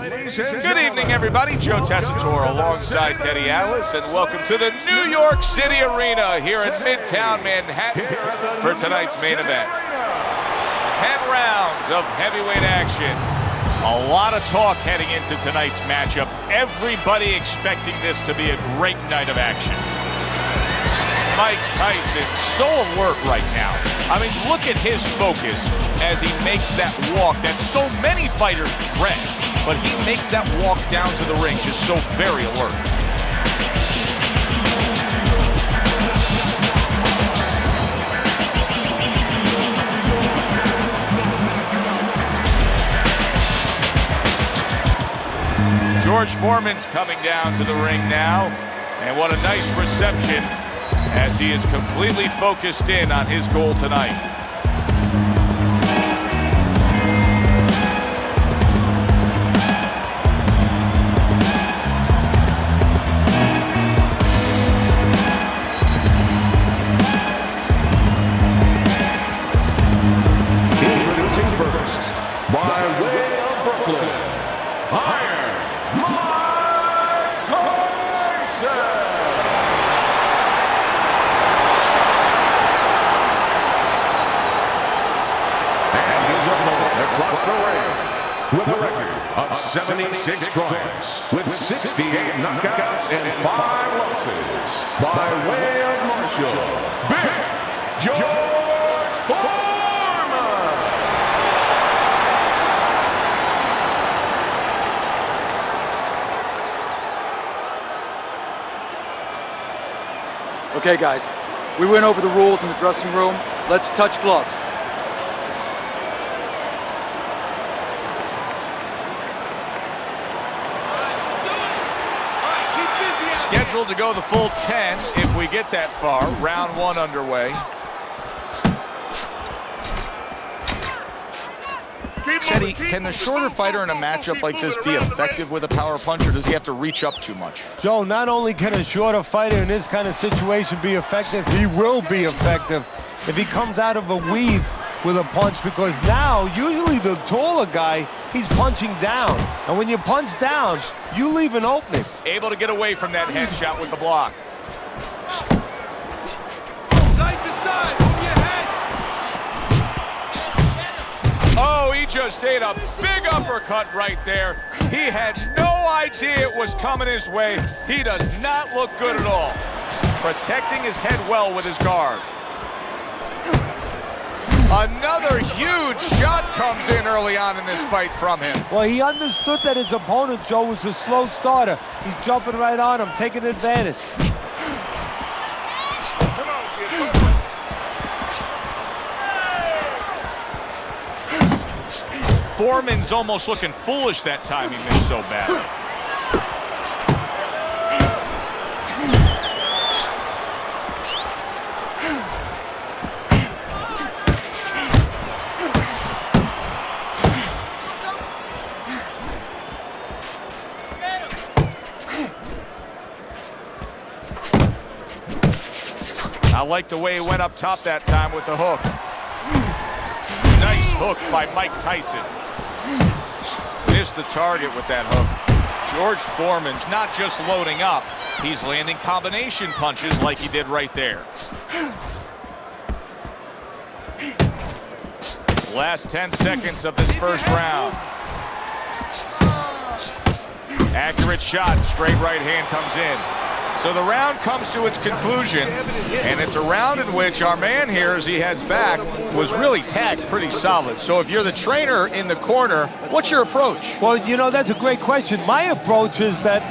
Good evening, everybody. Joe Tessitore alongside Teddy Atlas, and welcome to the New York City Arena here in Midtown Manhattan for tonight's main event. 10 rounds of heavyweight action. A lot of talk heading into tonight's matchup. Everybody expecting this to be a great night of action. Mike Tyson, so alert right now. I mean, look at his focus as he makes that walk that so many fighters dread. But he makes that walk down to the ring just so very alert. George Foreman's coming down to the ring now. And what a nice reception as he is completely focused in on his goal tonight. Introducing first, by way of Brooklyn, Iron Mike Tyson! Across the ring, with a record of 76 triumphs, with 68 knockouts and 5 losses, by way of Marshall, Big George Foreman! Okay, guys, we went over the rules in the dressing room. Let's touch gloves. Scheduled to go the full 10 if we get that far. Round 1 underway. Teddy, can the shorter fighter in a matchup like this be effective with a power punch, or does he have to reach up too much? Joe, not only can a shorter fighter in this kind of situation be effective, he will be effective if he comes out of a weave with a punch, because now usually the taller guy, he's punching down, and when you punch down, you leave an opening. Able to get away from that headshot with the block. Side to side, over your head. Oh, he just ate a big uppercut right there. He had no idea it was coming his way. He does not look good at all. Protecting his head well with his guard. Another huge shot comes in early on in this fight from him. Well, he understood that his opponent, Joe, was a slow starter. He's jumping right on him, taking advantage. Foreman's almost looking foolish that time he missed so bad. I like the way he went up top that time with the hook. Nice hook by Mike Tyson. Missed the target with that hook. George Foreman's not just loading up, he's landing combination punches like he did right there. Last 10 seconds of this first round. Accurate shot, straight right hand comes in. So the round comes to its conclusion, and it's a round in which our man here, as he heads back, was really tagged pretty solid. So if you're the trainer in the corner, what's your approach? Well, you know, that's a great question. My approach is that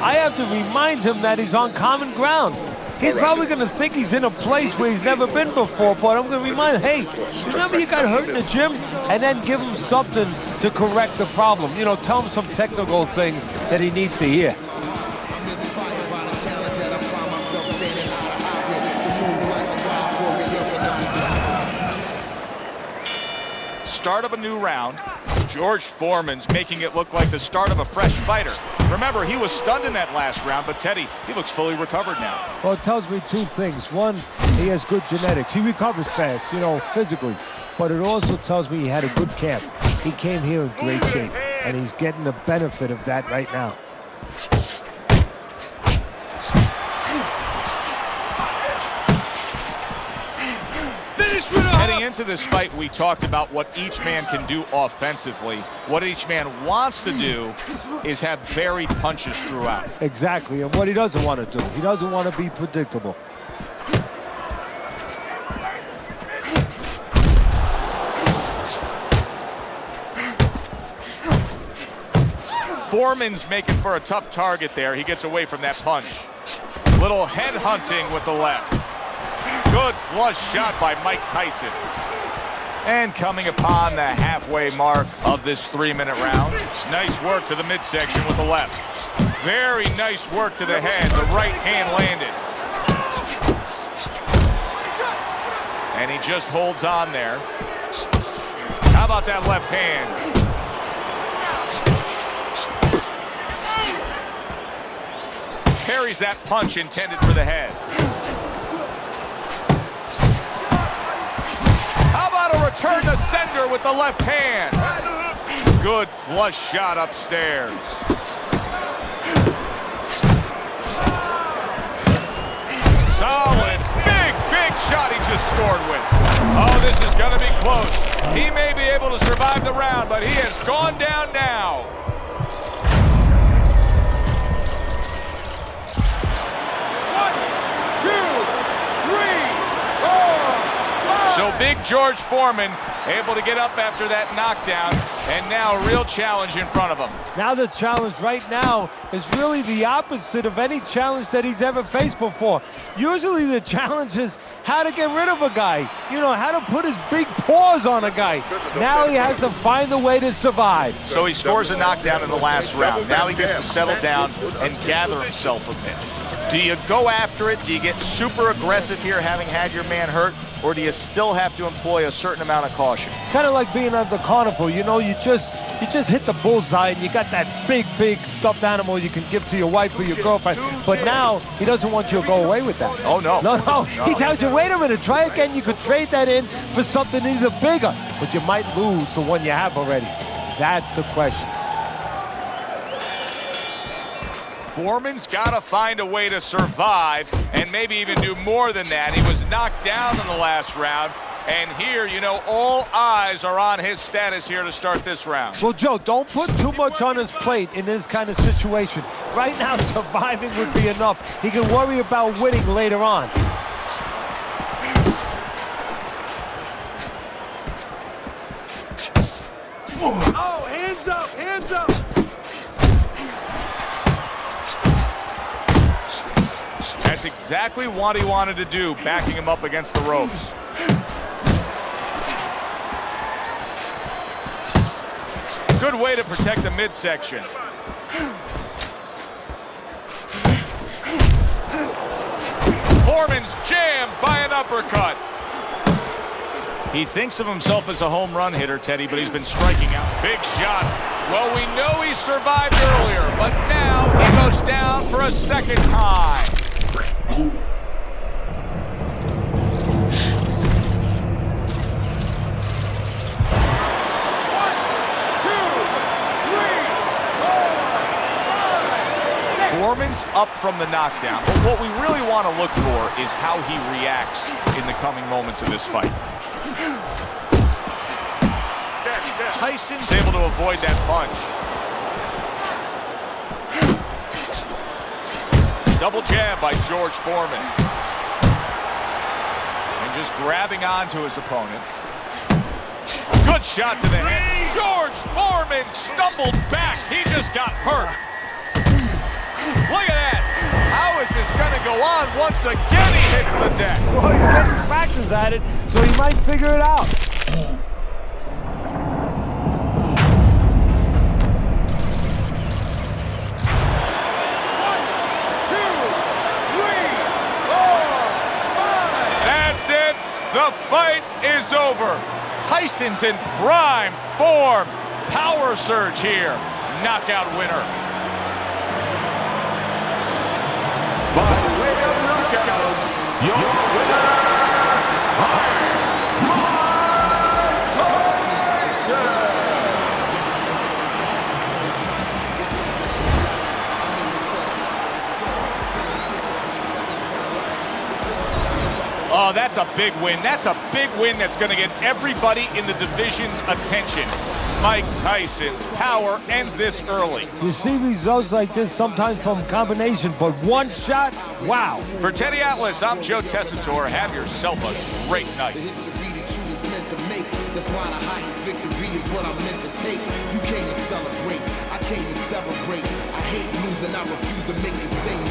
I have to remind him that he's on common ground. He's probably going to think he's in a place where he's never been before, but I'm going to remind him, hey, remember you got hurt in the gym? And then give him something to correct the problem. You know, tell him some technical things that he needs to hear. Start of a new round. George Foreman's making it look like the start of a fresh fighter. Remember, he was stunned in that last round, but Teddy, he looks fully recovered now. Well, it tells me two things. One, he has good genetics. He recovers fast, physically. But it also tells me he had a good camp. He came here in great shape. and he's getting the benefit of that right now. Heading into this fight, we talked about what each man can do offensively. What each man wants to do is have varied punches throughout. Exactly, and what he doesn't want to do. He doesn't want to be predictable. Foreman's making for a tough target there. He gets away from that punch. Little head hunting with the left. Good flush shot by Mike Tyson. And coming upon the halfway mark of this 3-minute round. Nice work to the midsection with the left. Very nice work to the head. The right hand landed. And he just holds on there. How about that left hand? Parries that punch intended for the head. How about a return to sender with the left hand? Good flush shot upstairs. Solid, big shot he just scored with. Oh, this is gonna be close. He may be able to survive the round, but he has gone down now. So Big George Foreman able to get up after that knockdown, and now a real challenge in front of him. Now the challenge right now is really the opposite of any challenge that he's ever faced before. Usually the challenge is how to get rid of a guy, you know, how to put his big paws on a guy. Now he has to find a way to survive. So he scores a knockdown in the last round. Now he gets to settle down and gather himself a bit. Do you go after it? Do you get super aggressive here having had your man hurt? Or do you still have to employ a certain amount of caution? Kind of like being at the carnival, you know, you just hit the bullseye and you got that big stuffed animal you can give to your wife or your girlfriend. But now he doesn't want you to go away with that. Oh, no. No. He tells you, wait a minute, try again. You could trade that in for something either bigger, but you might lose the one you have already. That's the question. Foreman's got to find a way to survive and maybe even do more than that. He was knocked down in the last round, and here, you know, all eyes are on his status here to start this round. Well, Joe, don't put too much on his plate in this kind of situation. Right now, surviving would be enough. He can worry about winning later on. Oh, hands up, hands up. That's exactly what he wanted to do, backing him up against the ropes. Good way to protect the midsection. Foreman's jammed by an uppercut. He thinks of himself as a home run hitter, Teddy, but he's been striking out. Big shot. Well, we know he survived earlier, but now he goes down for a second time. Foreman's up from the knockdown, but what we really want to look for is how he reacts in the coming moments of this fight. Tyson's able to avoid that punch. Double jab by George Foreman. And just grabbing onto his opponent. Good shot to the head. George Foreman stumbled back. He just got hurt. Look at that. How is this going to go on? Once again, he hits the deck. Well, he's getting practice at it, so he might figure it out. That's it. The fight is over. Tyson's in prime form. Power surge here. Knockout winner. By way of knockout, your winner, Tyson. Oh, that's a big win. That's a big win that's going to get everybody in the division's attention. Mike Tyson's power ends this early. You see results like this sometimes from combination, but one shot, wow. For Teddy Atlas, I'm Joe Tessitore. Have yourself a great night. The history that you was meant to make. That's why the highest victory is what I'm meant to take. You came to celebrate. I came to celebrate. I hate losing. I refuse to make the same